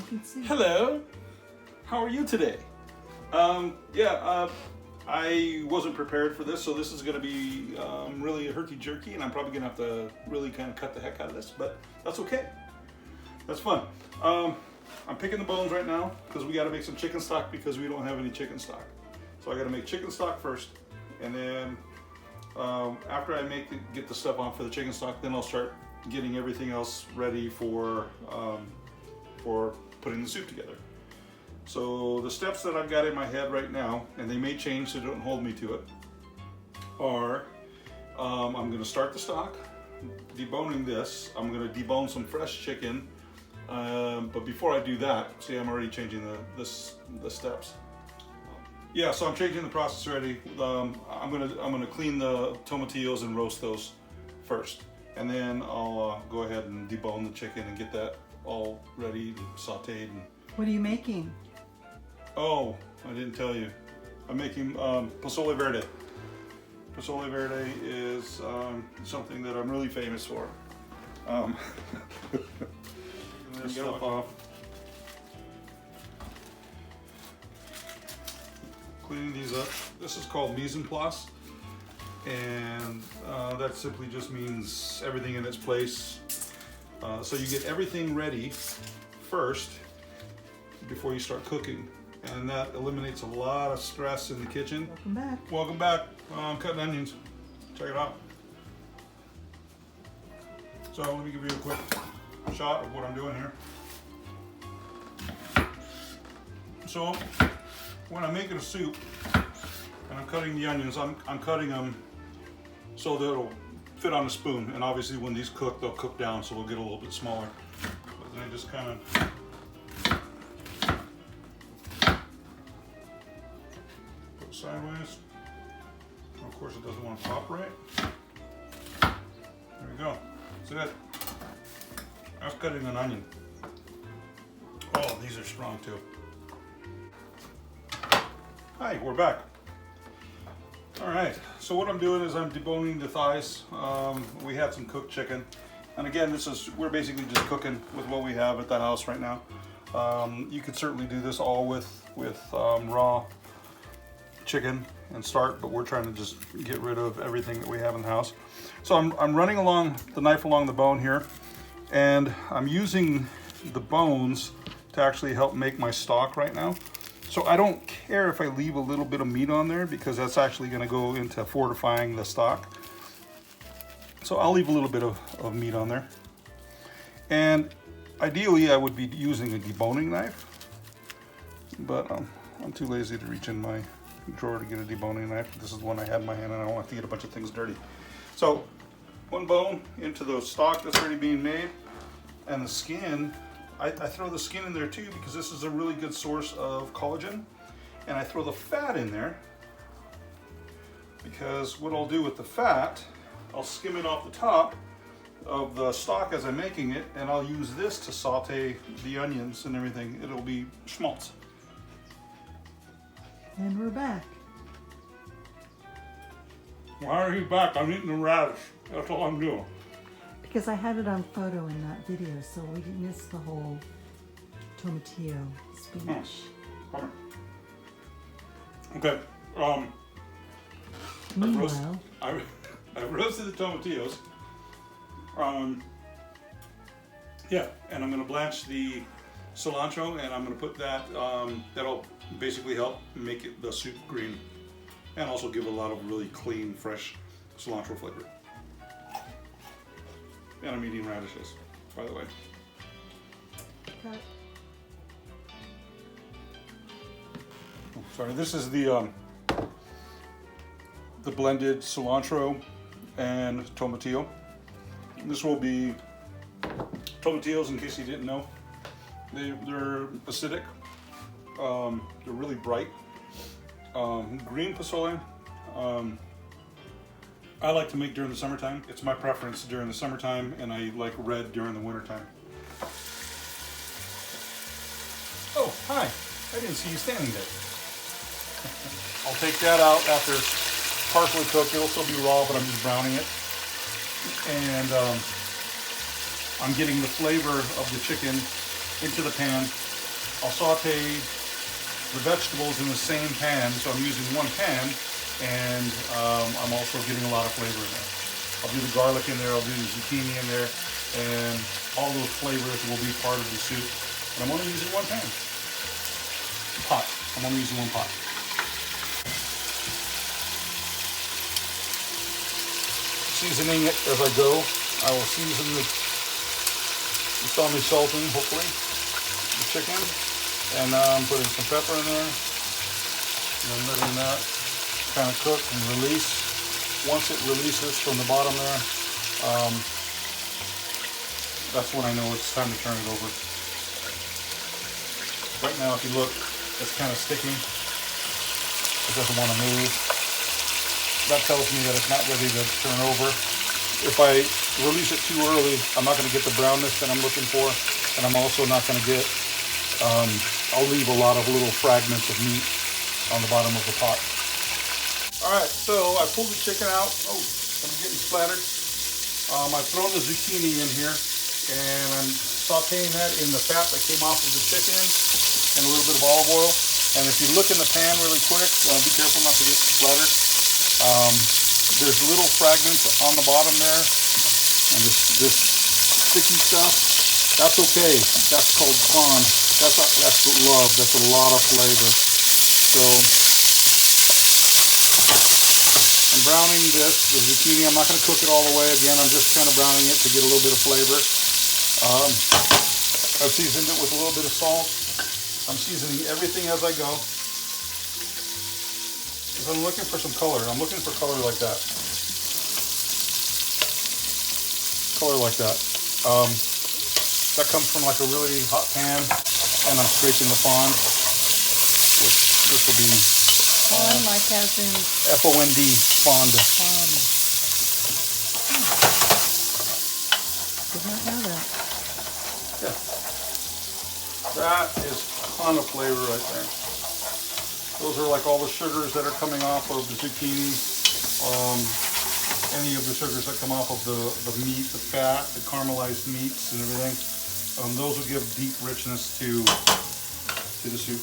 can see. Hello. How are you today? I wasn't prepared for this, so this is going to be really herky-jerky, and I'm probably going to have to really kind of cut the heck out of this, but that's okay. That's fun. I'm picking the bones right now because we got to make some chicken stock because we don't have any chicken stock. So I got to make chicken stock first, and then after I get the stuff on for the chicken stock, then I'll start getting everything else ready for putting the soup together. So the steps that I've got in my head right now, and they may change so don't hold me to it, are I'm going to start the stock, deboning this. I'm going to debone some fresh chicken, but before I do that, see, I'm already changing the steps. Yeah, so I'm changing the process already. I'm gonna clean the tomatillos and roast those first, and then I'll go ahead and debone the chicken and get that all ready, sautéed. And What are you making? oh, I didn't tell you. I'm making Pozole Verde. Pozole Verde is something that I'm really famous for. This stuff off. Cleaning these up. This is called mise en place, and that simply just means everything in its place. So you get everything ready first before you start cooking, and that eliminates a lot of stress in the kitchen. Welcome back. Welcome back. I'm cutting onions. Check it out. So let me give you a quick shot of what I'm doing here. So when I'm making a soup and I'm cutting the onions, I'm cutting them so that it'll fit on a spoon. And obviously when these cook, they'll cook down, so they'll get a little bit smaller. But then I just kind of put it sideways. And of course it doesn't want to pop right. There we go. That's it. That's cutting an onion. Oh, these are strong too. Hi, we're back. All right, so what I'm doing is I'm deboning the thighs. We had some cooked chicken. And again, we're basically just cooking with what we have at the house right now. You could certainly do this all with raw chicken and start, but we're trying to just get rid of everything that we have in the house. So I'm running the knife along the bone here, and I'm using the bones to actually help make my stock right now. So I don't care if I leave a little bit of meat on there because that's actually going to go into fortifying the stock. So I'll leave a little bit of meat on there. And ideally I would be using a deboning knife, but I'm too lazy to reach in my drawer to get a deboning knife. This is the one I had in my hand and I don't want to get a bunch of things dirty. So one bone into the stock that's already being made, and the skin, I throw the skin in there too because this is a really good source of collagen, and I throw the fat in there because what I'll do with the fat, I'll skim it off the top of the stock as I'm making it, and I'll use this to saute the onions and everything. It'll be schmaltz. And we're back. Why are you back? I'm eating the radish. That's all I'm doing. Because I had it on photo in that video, so we didn't miss the whole tomatillo speech. Okay. Meanwhile, I roasted the tomatillos. Yeah, and I'm going to blanch the cilantro, and I'm going to put that. That'll basically help make the soup green, and also give a lot of really clean, fresh cilantro flavor. And I'm eating radishes, by the way. cut. Oh, sorry, this is the blended cilantro and tomatillo. This will be tomatillos, in case you didn't know. They're acidic. They're really bright. Green pozole. I like to make during the summertime. It's my preference during the summertime, and I like red during the wintertime. Oh, hi. I didn't see you standing there. I'll take that out after it's partially cooked. It'll still be raw, but I'm just browning it. And I'm getting the flavor of the chicken into the pan I'll saute the vegetables in the same pan, so I'm using one pan, and I'm also getting a lot of flavor in there. I'll do the garlic in there, I'll do the zucchini in there, and all those flavors will be part of the soup. But I'm only using one pan. Pot. I'm only using one pot. Seasoning it as I go. I will season the, you saw me salting, hopefully, the chicken. And now I'm putting some pepper in there. And then letting that kind of cook and release. Once it releases from the bottom there, that's when I know it's time to turn it over. Right now, if you look, it's kind of sticky. It doesn't want to move. That tells me that it's not ready to turn over. If I release it too early, I'm not going to get the brownness that I'm looking for, and I'm also not going to get, I'll leave a lot of little fragments of meat on the bottom of the pot. All right, so I pulled the chicken out. Oh, I'm getting splattered. I've thrown the zucchini in here, and I'm sauteing that in the fat that came off of the chicken and a little bit of olive oil. And if you look in the pan really quick, be careful not to get splattered. There's little fragments on the bottom there, and this sticky stuff. That's okay. That's called fun. That's love. That's a lot of flavor. So I'm browning the zucchini. I'm not going to cook it all the way. Again, I'm just kind of browning it to get a little bit of flavor. I've seasoned it with a little bit of salt. I'm seasoning everything as I go. Because I'm looking for some color. I'm looking for color like that. Color like that. That comes from like a really hot pan, and I'm scraping the fond. This will be Fond, like as in F-O-N-D, fond. fond. Did not know that. Yeah. That is a ton of flavor right there. Those are like all the sugars that are coming off of the zucchini. Any of the sugars that come off of the meat, the fat, the caramelized meats and everything. Those will give deep richness to the soup.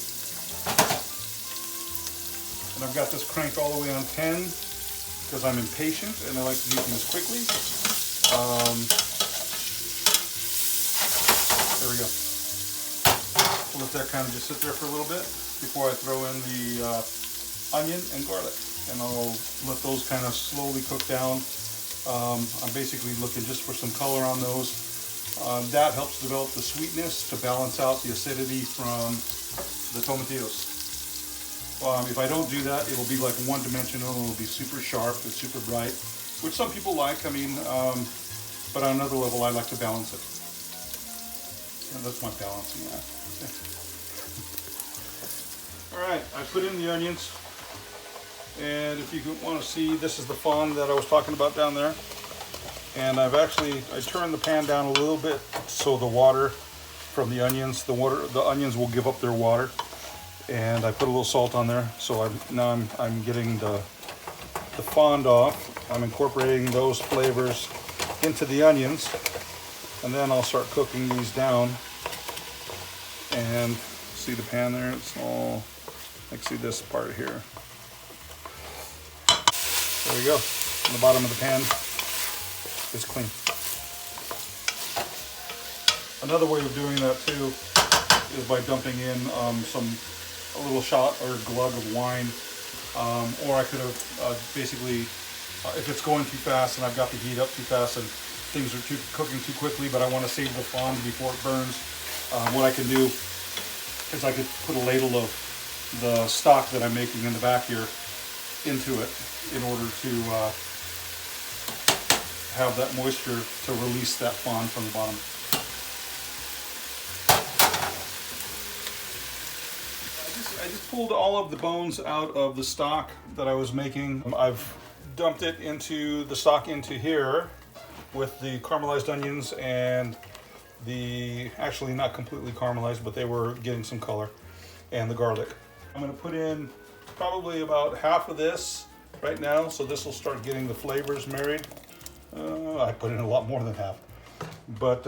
And I've got this cranked all the way on 10 because I'm impatient and I like to do things quickly. There we go. So let that kind of just sit there for a little bit before I throw in the onion and garlic. And I'll let those kind of slowly cook down. I'm basically looking just for some color on those. That helps develop the sweetness to balance out the acidity from the tomatillos. If I don't do that, it'll be like one-dimensional. It'll be super sharp and super bright, which some people like. I mean, but on another level, I like to balance it. And that's my balancing act. All right, I put in the onions. And if you want to see, this is the fond that I was talking about down there. And I turned the pan down a little bit so the water from the onions, the onions will give up their water. And I put a little salt on there. So now I'm getting the fond off. I'm incorporating those flavors into the onions. And then I'll start cooking these down. And see the pan there? It's all, like see this part here. There we go. And the bottom of the pan is clean. Another way of doing that too is by dumping in a little shot or glug of wine, or I could have basically, if it's going too fast and I've got the heat up too fast and things are cooking too quickly, but I want to save the fond before it burns, what I can do is I could put a ladle of the stock that I'm making in the back here into it in order to have that moisture to release that fond from the bottom. I just pulled all of the bones out of the stock that I was making. I've dumped it into the stock into here with the caramelized onions and actually not completely caramelized, but they were getting some color, and the garlic. I'm going to put in probably about half of this right now, so this will start getting the flavors married. I put in a lot more than half, but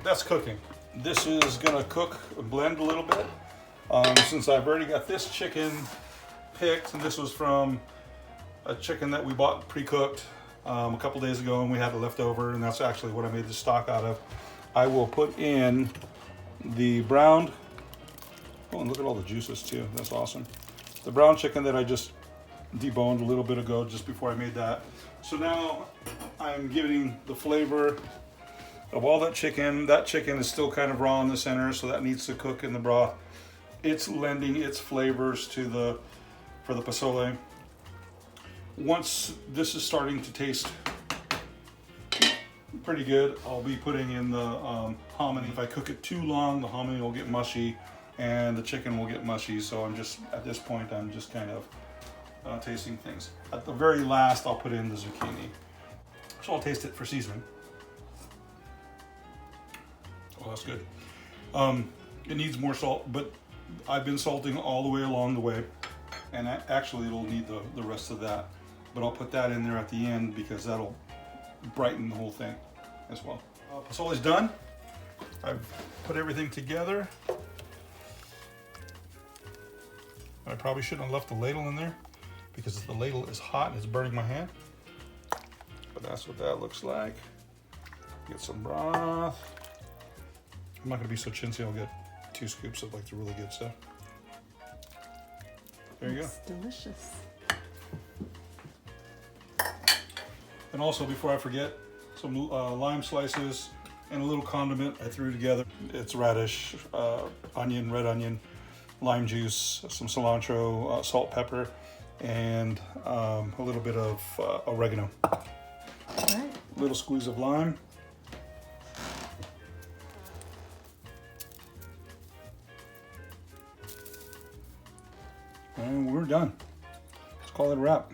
that's cooking. this is gonna cook and blend a little bit. Since I've already got this chicken picked, and this was from a chicken that we bought pre-cooked a couple days ago, and we had it left over, and that's actually what I made the stock out of. I will put in the browned, oh, and look at all the juices too, that's awesome. The brown chicken that I just deboned a little bit ago, just before I made that. So now I'm giving the flavor of all that chicken. That chicken is still kind of raw in the center, so that needs to cook in the broth. It's lending its flavors to for the pozole. Once this is starting to taste pretty good, I'll be putting in the hominy. If I cook it too long, the hominy will get mushy and the chicken will get mushy. So I'm just, at this point, I'm just kind of tasting things. At the very last, I'll put in the zucchini. So I'll taste it for seasoning. Oh, that's good. It needs more salt, but I've been salting all the way along the way, and actually it'll need the rest of that. But I'll put that in there at the end because that'll brighten the whole thing as well. Pozole's done. I've put everything together. I probably shouldn't have left the ladle in there because the ladle is hot and it's burning my hand. But that's what that looks like. Get some broth. I'm not gonna be so chintzy, I'll get 2 scoops of like the really good stuff. There you go. It's delicious. And also, before I forget, some lime slices and a little condiment I threw together. It's radish, onion, red onion, lime juice, some cilantro, salt, pepper, and a little bit of oregano. Right. A little squeeze of lime. And we're done. Let's call it a wrap.